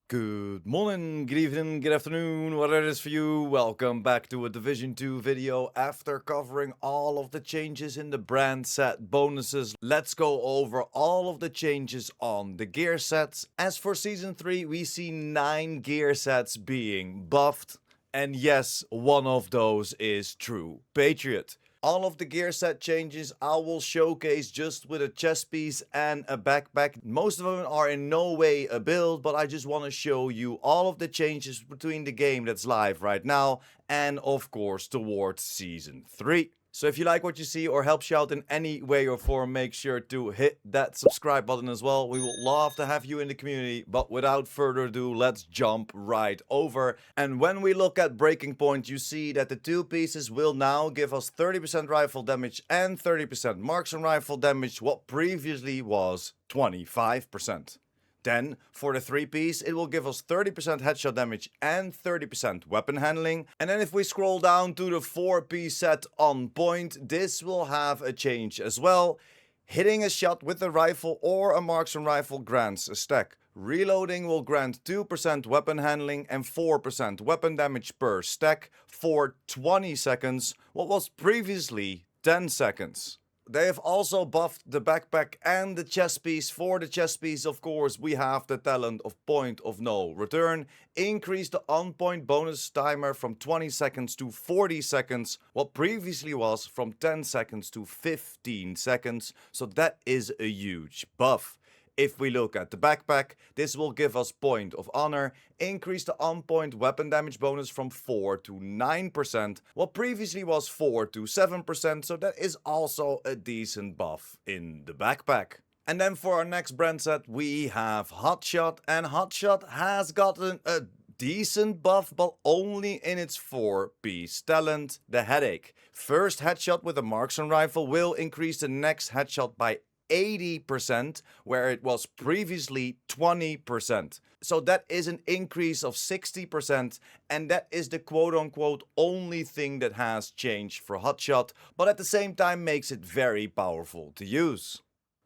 Good morning, good evening, good afternoon, whatever it is for you. Welcome back to a Division 2 video. After covering all of the changes in the brand set bonuses, let's go over all of the changes on the gear sets. As for Season 3, we see 9 gear sets being buffed. And yes, one of those is true Patriot. All of the gear set changes I will showcase just with a chest piece and a backpack. Most of them are in no way a build, but I just want to show you all of the changes between the game that's live right now and of course towards Season 3. So if you like what you see or helps you out in any way or form, make sure to hit that subscribe button as well. We would love to have you in the community, but without further ado, let's jump right over. And when we look at breaking point, you see that the two pieces will now give us 30% rifle damage and 30% marksman rifle damage, what previously was 25%. Then, for the 3-piece, it will give us 30% headshot damage and 30% weapon handling. And then if we scroll down to the 4-piece set on point, this will have a change as well. Hitting a shot with a rifle or a marksman rifle grants a stack. Reloading will grant 2% weapon handling and 4% weapon damage per stack for 20 seconds, what was previously 10 seconds. They have also buffed the backpack and the chest piece. For the chest piece, of course, we have the talent of point of no return. Increase the on-point bonus timer from 20 seconds to 40 seconds, what previously was from 10 seconds to 15 seconds. So that is a huge buff. If we look at the backpack, this will give us point of honor, increase the on-point weapon damage bonus from 4 to 9%, what previously was 4 to 7%, so that is also a decent buff in the backpack. And then for our next brand set, we have Hotshot, and Hotshot has gotten a decent buff, but only in its 4-piece talent, the headache. First headshot with a marksman rifle will increase the next headshot by 80%, where it was previously 20%. So that is an increase of 60%, and that is the quote-unquote only thing that has changed for Hotshot, but at the same time makes it very powerful to use.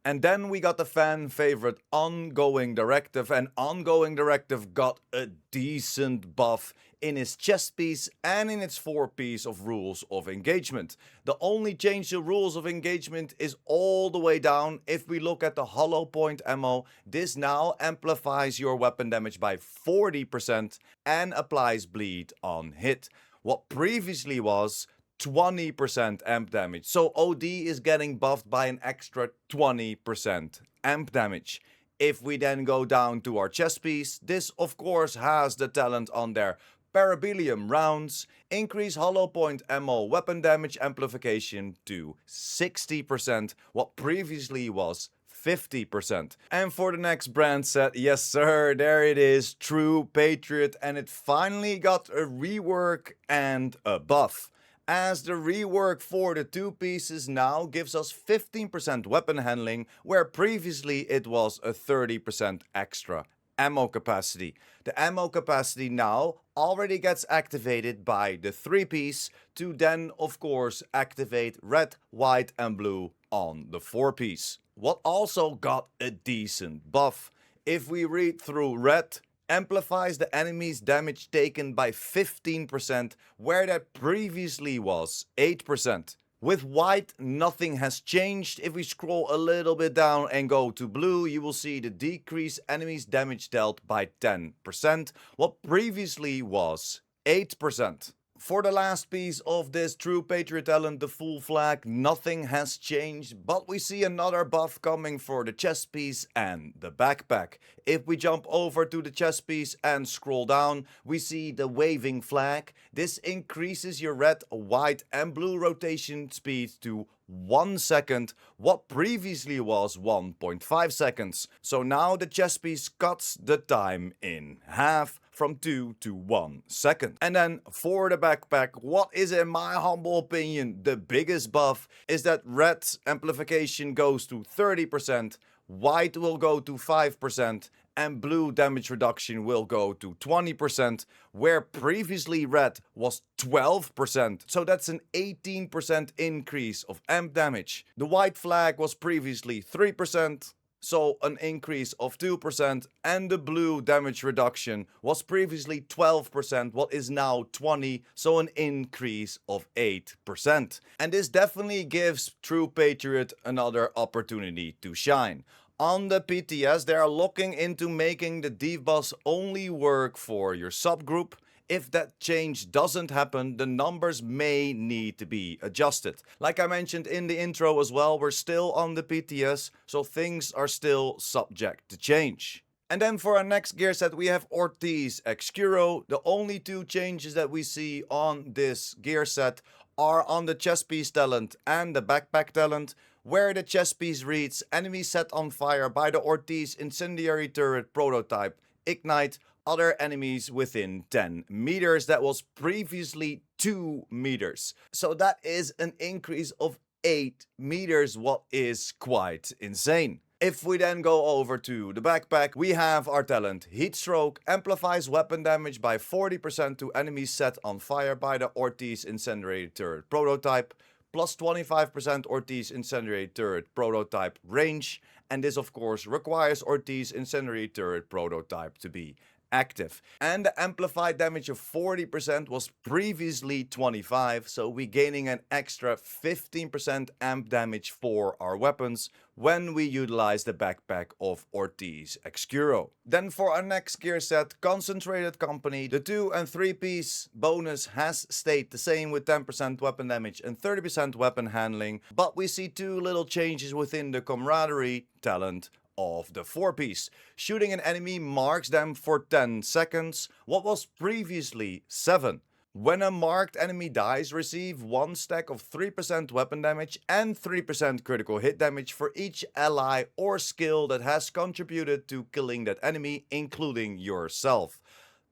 And then we got the fan favorite Ongoing Directive, and Ongoing Directive got a decent buff in its chest piece and in its 4-piece of rules of engagement. The only change to rules of engagement is all the way down. If we look at the hollow point ammo, this now amplifies your weapon damage by 40% and applies bleed on hit, what previously was 20% amp damage. So OD is getting buffed by an extra 20% amp damage. If we then go down to our chest piece, this of course has the talent on there. Parabellum rounds, increase hollow point ammo weapon damage amplification to 60%, what previously was 50%. And for the next brand set, yes sir, there it is, true Patriot, and it finally got a rework and a buff. As the rework for the 2 pieces now gives us 15% weapon handling, where previously it was a 30% extra ammo capacity. The ammo capacity now already gets activated by the 3-piece to then of course activate red, white and blue on the 4-piece. What also got a decent buff. If we read through red, amplifies the enemy's damage taken by 15%, where that previously was 8%. With white, nothing has changed. If we scroll a little bit down and go to blue, you will see the decrease enemy's damage dealt by 10%, what previously was 8%. For the last piece of this true Patriot talent, the full flag, nothing has changed, but we see another buff coming for the chest piece and the backpack. If we jump over to the chest piece and scroll down, we see the waving flag. This increases your red, white and blue rotation speed to 1 second, what previously was 1.5 seconds. So now the chest piece cuts the time in half, from 2 to 1 second. And then for the backpack, what is in my humble opinion the biggest buff is that red amplification goes to 30%, white will go to 5%, and blue damage reduction will go to 20%, where previously red was 12%, so that's an 18% increase of amp damage. The white flag was previously 3%, so an increase of 2%, and the blue damage reduction was previously 12%, what is now 20, so an increase of 8%. And this definitely gives True Patriot another opportunity to shine. On the PTS, they are looking into making the debuffs only work for your subgroup. If that change doesn't happen, the numbers may need to be adjusted. Like I mentioned in the intro as well, we're still on the PTS, so things are still subject to change. And then for our next gear set, we have Ortiz Excuro. The only two changes that we see on this gear set are on the chest piece talent and the backpack talent, where the chest piece reads, enemy set on fire by the Ortiz incendiary turret prototype, ignite other enemies within 10 meters. That was previously 2 meters. So that is an increase of 8 meters, what is quite insane. If we then go over to the backpack, we have our talent Heatstroke, amplifies weapon damage by 40% to enemies set on fire by the Ortiz incendiary turret prototype, plus 25% Ortiz incendiary turret prototype range, and this of course requires Ortiz incendiary turret prototype to be active. And the amplified damage of 40% was previously 25, so we're gaining an extra 15% amp damage for our weapons when we utilize the backpack of Ortiz Excuro. Then for our next gear set, Concentrated Company, the 2 and 3 piece bonus has stayed the same with 10% weapon damage and 30% weapon handling, but we see two little changes within the camaraderie talent of the 4 piece. Shooting an enemy marks them for 10 seconds, what was previously 7. When a marked enemy dies, receive 1 stack of 3% weapon damage and 3% critical hit damage for each ally or skill that has contributed to killing that enemy, including yourself.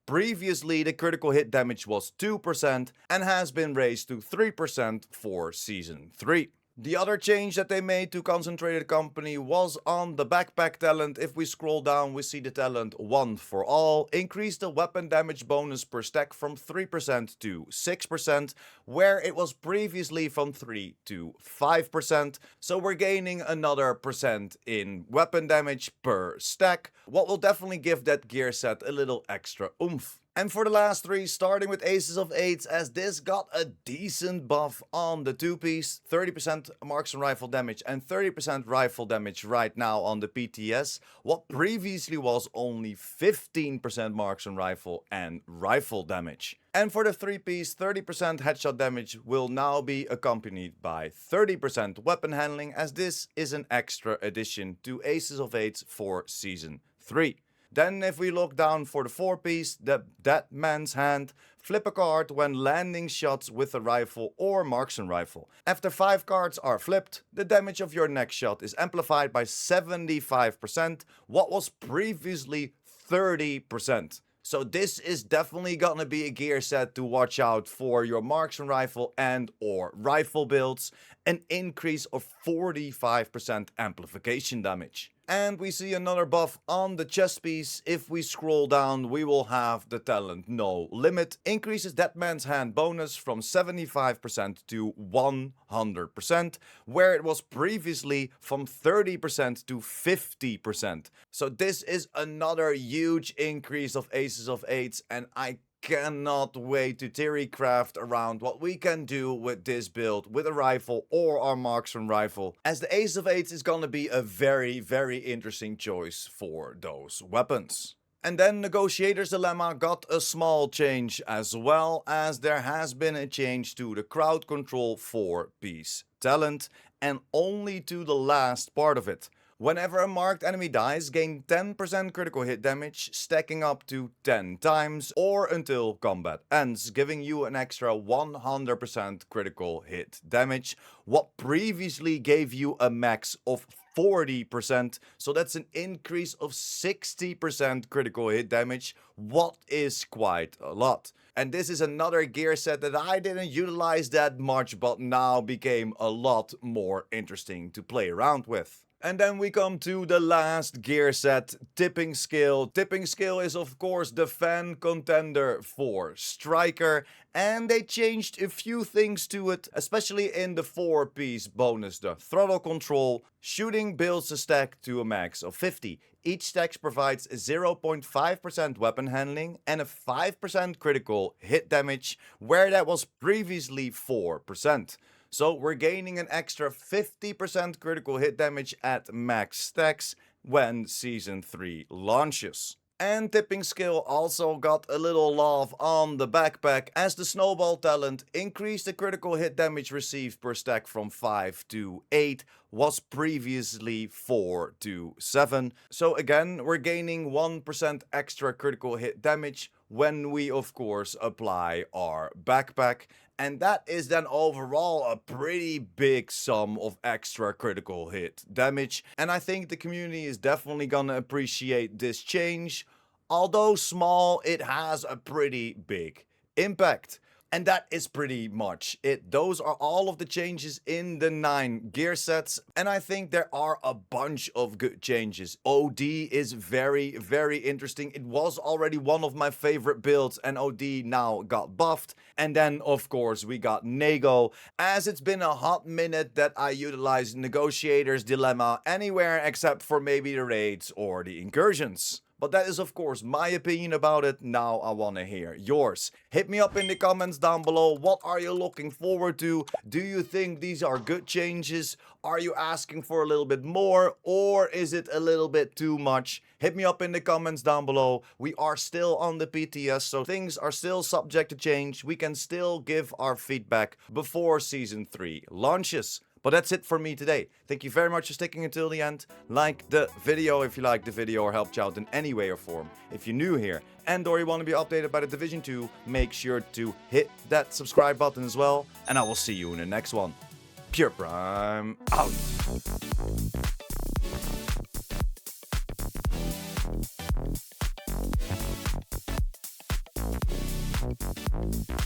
Previously, the critical hit damage was 2% and has been raised to 3% for Season 3. The other change that they made to Concentrated Company was on the backpack talent. If we scroll down, we see the talent One for All. Increase the weapon damage bonus per stack from 3% to 6%, where it was previously from 3 to 5%. So we're gaining another percent in weapon damage per stack, what will definitely give that gear set a little extra oomph. And for the last 3, starting with Aces of Eights, as this got a decent buff on the 2 piece, 30% marks and rifle damage and 30% rifle damage right now on the PTS, what previously was only 15% marks and rifle damage. And for the 3 piece, 30% headshot damage will now be accompanied by 30% weapon handling, as this is an extra addition to Aces of Eights for Season 3. Then if we look down for the 4 piece, the Dead Man's Hand, flip a card when landing shots with a rifle or marksman rifle. After 5 cards are flipped, the damage of your next shot is amplified by 75%, what was previously 30%. So this is definitely gonna be a gear set to watch out for your marksman rifle and or rifle builds, an increase of 45% amplification damage. And we see another buff on the chest piece. If we scroll down, we will have the talent No Limit. Increases Dead Man's Hand bonus from 75% to 100%, where it was previously from 30% to 50%. So this is another huge increase of Aces of Eights, and I cannot wait to theorycraft around what we can do with this build with a rifle or our marksman rifle, as the Ace of Eights is gonna be a very interesting choice for those weapons. And then Negotiators Dilemma got a small change as well, as there has been a change to the crowd control 4 piece talent, and only to the last part of it. Whenever a marked enemy dies, gain 10% critical hit damage, stacking up to 10 times, or until combat ends, giving you an extra 100% critical hit damage, what previously gave you a max of 40%, so that's an increase of 60% critical hit damage, what is quite a lot. And this is another gear set that I didn't utilize that much, but now became a lot more interesting to play around with. And then we come to the last gear set, Tipping Scale. Tipping Scale is of course the fan contender for Striker, and they changed a few things to it, especially in the 4-piece bonus, the throttle control. Shooting builds a stack to a max of 50. Each stack provides 0.5% weapon handling and a 5% critical hit damage, where that was previously 4%. So we're gaining an extra 50% critical hit damage at max stacks when Season 3 launches. And Tipping Scale also got a little love on the backpack, as the Snowball talent increased the critical hit damage received per stack from 5 to 8, was previously 4 to 7. So again, we're gaining 1% extra critical hit damage when we of course apply our backpack. And that is then overall a pretty big sum of extra critical hit damage. And I think the community is definitely gonna appreciate this change. Although small, it has a pretty big impact. And that is pretty much it. Those are all of the changes in the 9 gear sets. And I think there are a bunch of good changes. OD is very, very interesting. It was already one of my favorite builds, and OD now got buffed. And then, of course, we got Nego, as it's been a hot minute that I utilized Negotiators Dilemma anywhere except for maybe the raids or the incursions. But that is of course my opinion about it. Now I want to hear yours. Hit me up in the comments down below. What are you looking forward to? Do you think these are good changes? Are you asking for a little bit more, or is it a little bit too much? Hit me up in the comments down below. We are still on the PTS, so things are still subject to change. We can still give our feedback before Season 3 launches. But that's it for me today. Thank you very much for sticking until the end. Like the video if you liked the video or helped you out in any way or form. If you're new here and or you want to be updated by the Division 2, make sure to hit that subscribe button as well. And I will see you in the next one. Pure Prime out.